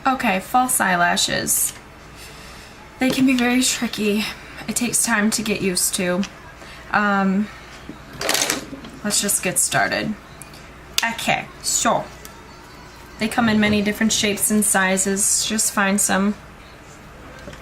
Okay, false eyelashes. They can be very tricky. It takes time to get used to. Let's just get started. Okay, so they come in many different shapes and sizes. Just find some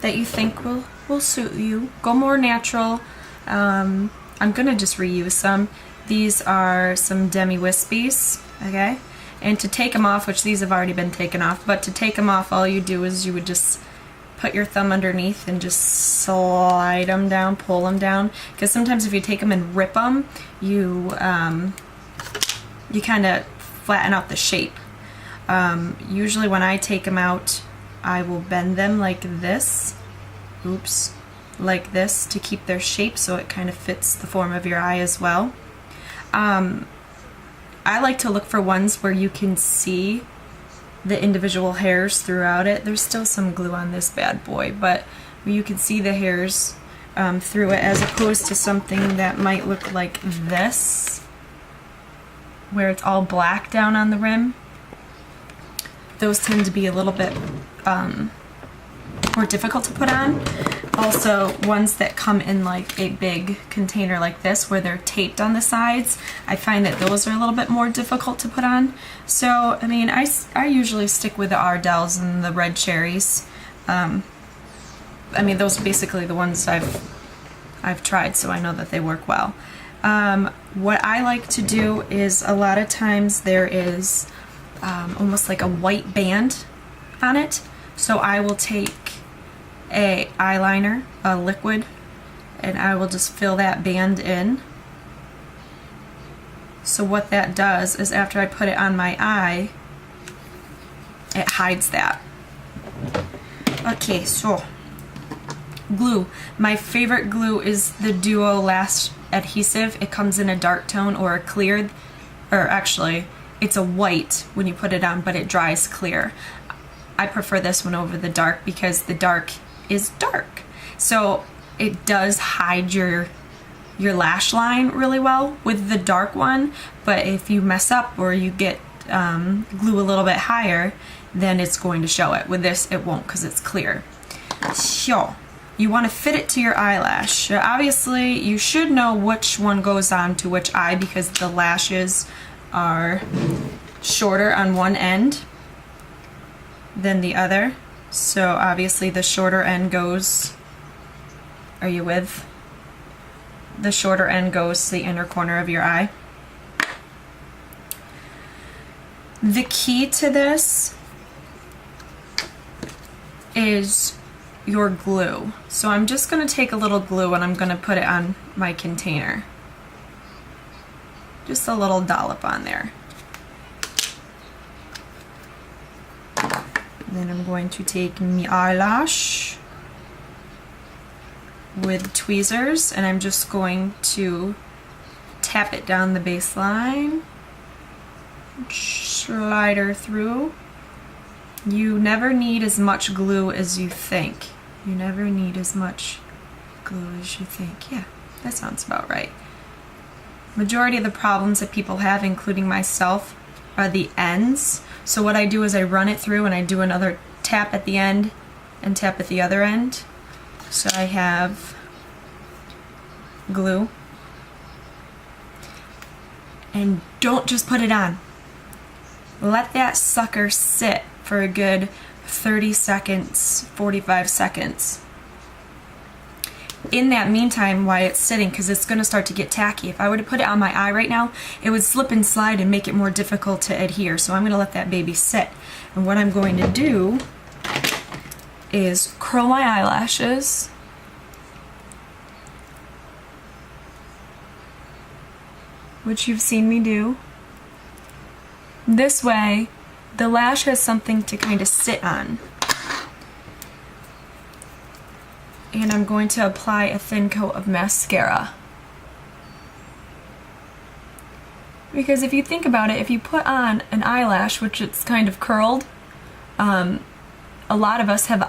that you think will suit you. Go more natural. I'm gonna just reuse some. These are some demi-wispies, okay? And to take them off, which these have already been taken off, but to take them off, all you do is you would just put your thumb underneath and just slide them down, pull them down. Because sometimes if you take them and rip them, you kind of flatten out the shape. Usually when I take them out, I will bend them like this. Oops. Like this to keep their shape so it kind of fits the form of your eye as well. I like to look for ones where you can see the individual hairs throughout it. There's still some glue on this bad boy, but you can see the hairs through it, as opposed to something that might look like this, where it's all black down on the rim. Those tend to be a little bit more difficult to put on. Also, ones that come in like a big container like this, where they're taped on the sides, I find that those are a little bit more difficult to put on. So, I mean, I usually stick with the Ardells and the red cherries. I mean, those are basically the ones I've tried, so I know that they work well. What I like to do is, a lot of times there is almost like a white band on it. So I will take a eyeliner, a liquid, and I will just fill that band in. So what that does is, after I put it on my eye, it hides that. Okay, so glue. My favorite glue is the Duo Lash Adhesive. It comes in a dark tone or a clear, or actually it's a white when you put it on, but it dries clear. I prefer this one over the dark because the dark is dark. So it does hide your lash line really well with the dark one, but if you mess up or you get glue a little bit higher, then it's going to show it. With this, it won't because it's clear. So you want to fit it to your eyelash. Obviously, you should know which one goes on to which eye because the lashes are shorter on one end than the other. So obviously the shorter end goes, are you with? The shorter end goes to the inner corner of your eye. The key to this is your glue. So I'm just going to take a little glue and I'm going to put it on my container. Just a little dollop on there. Then I'm going to take my eyelash with tweezers and I'm just going to tap it down the baseline, slide her through. You never need as much glue as you think. You never need as much glue as you think. Yeah, that sounds about right. Majority of the problems that people have, including myself, are the ends. So what I do is I run it through and I do another tap at the end and tap at the other end. So I have glue. And don't just put it on. Let that sucker sit for a good 30 seconds, 45 seconds. In that meantime, while it's sitting, because it's going to start to get tacky, if I were to put it on my eye right now, it would slip and slide and make it more difficult to adhere. So I'm going to let that baby sit. And what I'm going to do is curl my eyelashes, which you've seen me do. This way, the lash has something to kind of sit on. And I'm going to apply a thin coat of mascara. Because if you think about it, if you put on an eyelash, which it's kind of curled, a lot of us have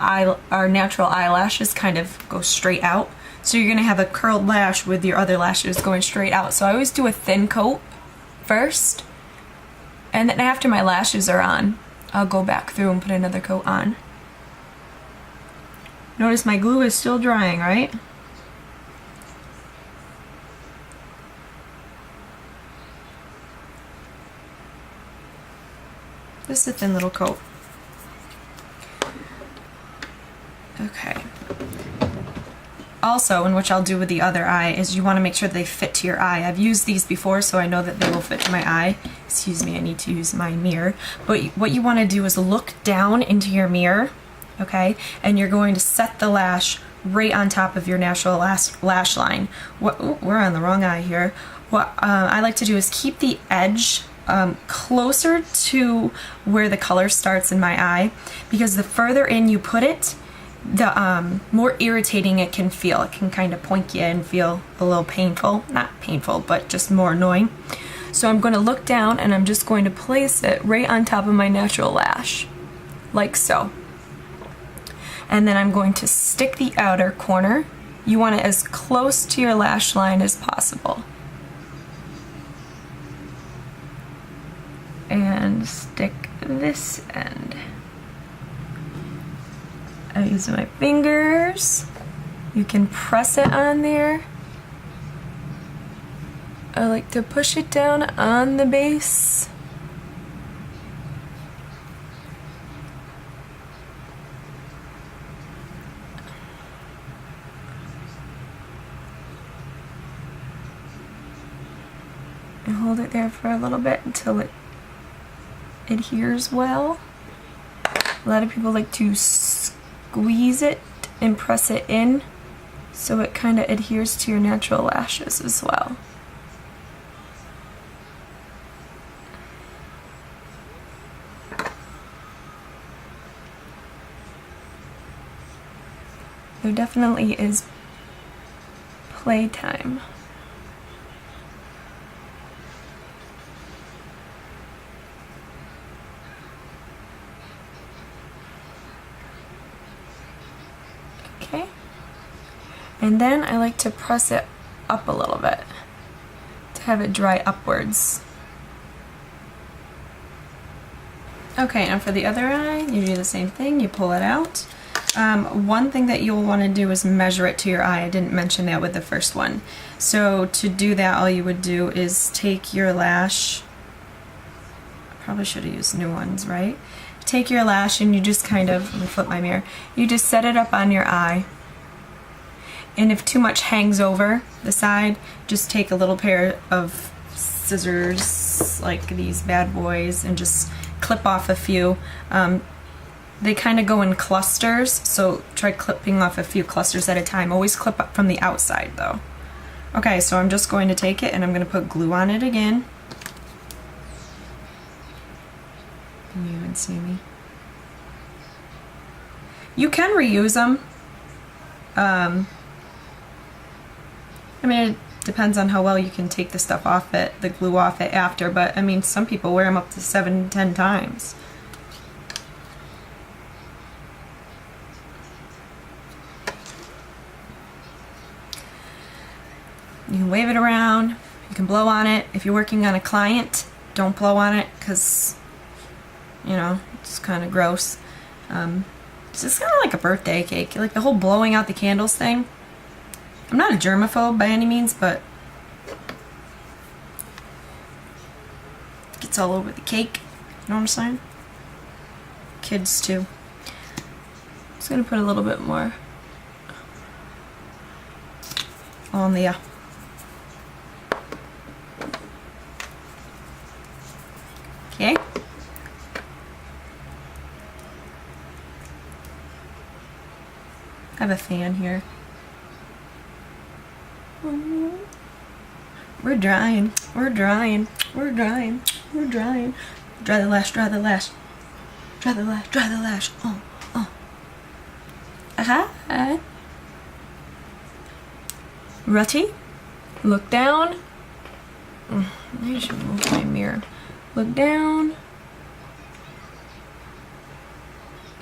our natural eyelashes kind of go straight out. So you're going to have a curled lash with your other lashes going straight out. So I always do a thin coat first, and then after my lashes are on, I'll go back through and put another coat on. Notice my glue is still drying, right? Just a thin little coat. Okay. Also, and which I'll do with the other eye, is you want to make sure they fit to your eye. I've used these before, so I know that they will fit to my eye. Excuse me, I need to use my mirror. But what you want to do is look down into your mirror, okay? And you're going to set the lash right on top of your natural lash line. We're on the wrong eye here. What I like to do is keep the edge closer to where the color starts in my eye, because the further in you put it, the more irritating it can feel. It can kind of point you and feel a little painful. Not painful, but just more annoying. So I'm going to look down and I'm just going to place it right on top of my natural lash, like so. And then I'm going to stick the outer corner. You want it as close to your lash line as possible. And stick this end. I use my fingers. You can press it on there. I like to push it down on the base. And hold it there for a little bit until it adheres well. A lot of people like to squeeze it and press it in so it kind of adheres to your natural lashes as well. There definitely is playtime. Okay, and then I like to press it up a little bit to have it dry upwards. Okay, now for the other eye, you do the same thing, you pull it out. One thing that you'll want to do is measure it to your eye. I didn't mention that with the first one. So to do that, all you would do is take your lash, I probably should have used new ones, right? Take your lash and you just kind of, let me flip my mirror, you just set it up on your eye. And if too much hangs over the side, just take a little pair of scissors, like these bad boys, and just clip off a few. They kind of go in clusters, so try clipping off a few clusters at a time. Always clip up from the outside though. Okay, so I'm just going to take it and I'm going to put glue on it again. Can you even see me? You can reuse them. I mean, it depends on how well you can take the stuff off it, the glue off it after, but I mean, some people wear them up to 7-10 times. You can wave it around, you can blow on it. If you're working on a client, don't blow on it because, you know, it's kind of gross. It's just kind of like a birthday cake, like the whole blowing out the candles thing. I'm not a germaphobe by any means, but it gets all over the cake, you know what I'm saying? Kids too. Just gonna put a little bit more on the okay. I have a fan here. We're drying. We're drying. We're drying. We're drying. Dry the lash. Dry the lash. Dry the lash. Dry the lash. Oh. Oh. Aha. Ready? Look down. I should move my mirror. Look down.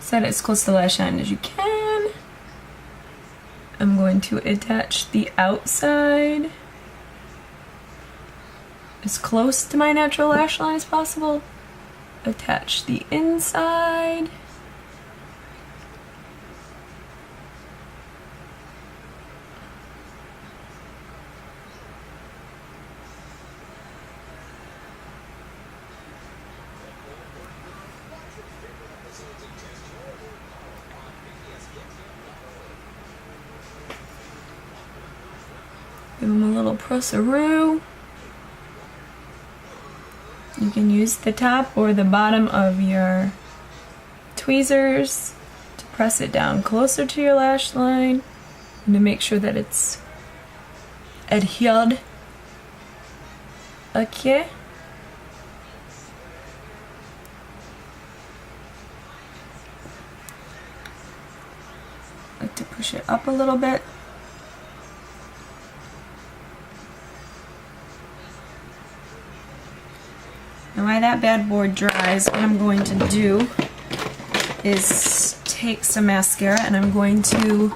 Set it as close to the lash line as you can. I'm going to attach the outside as close to my natural lash line as possible. attach the inside. Give them a little press-a-roo. You can use the top or the bottom of your tweezers to press it down closer to your lash line and to make sure that it's adhered. Okay. Like to push it up a little bit. And while that bad boy dries, what I'm going to do is take some mascara and I'm going to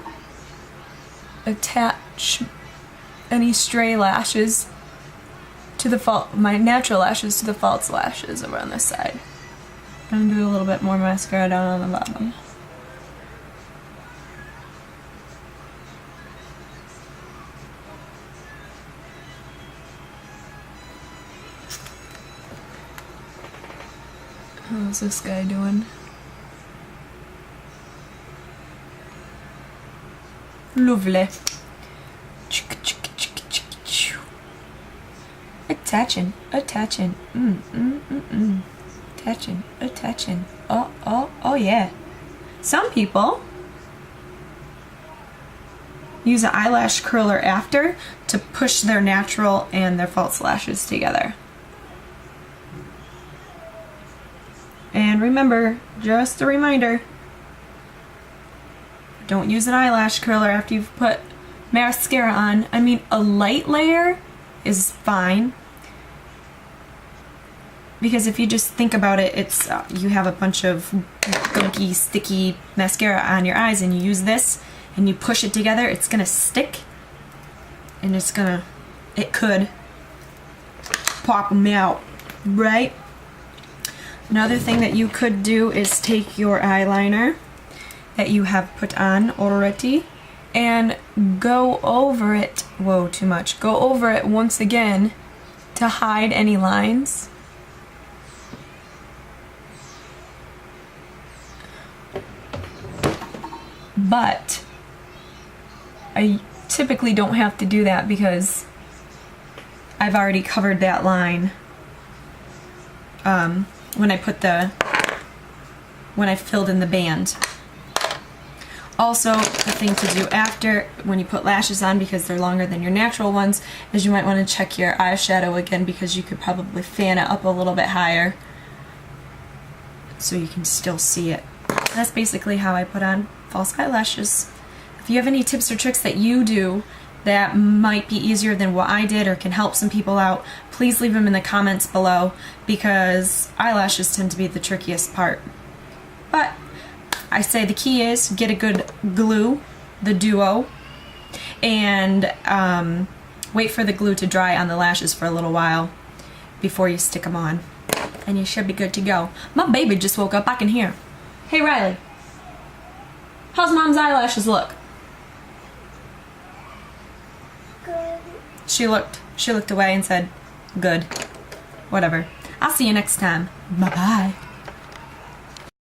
attach any stray lashes to the my natural lashes to the false lashes over on this side. I'm gonna do a little bit more mascara down on the bottom. How's this guy doing? Lovely. Attaching, attaching. Attaching, attaching. Oh yeah. Some people use an eyelash curler after to push their natural and their false lashes together. And remember, just a reminder, don't use an eyelash curler after you've put mascara on. I mean, a light layer is fine. Because if you just think about it, it's you have a bunch of gunky, sticky mascara on your eyes and you use this and you push it together, it's gonna stick and it could pop them out, right? Another thing that you could do is take your eyeliner that you have put on already and go over it, whoa, too much, go over it once again to hide any lines. But I typically don't have to do that because I've already covered that line when I filled in the band. Also, the thing to do after when you put lashes on, because they're longer than your natural ones, is you might want to check your eyeshadow again because you could probably fan it up a little bit higher so you can still see it. That's basically how I put on false eyelashes. If you have any tips or tricks that you do that might be easier than what I did or can help some people out, please leave them in the comments below because eyelashes tend to be the trickiest part. But I say the key is get a good glue, the duo, and wait for the glue to dry on the lashes for a little while before you stick them on. And you should be good to go. My baby just woke up, I can hear. Hey Riley, how's Mom's eyelashes look? Good. She looked away and said, good. Whatever. I'll see you next time. Bye-bye.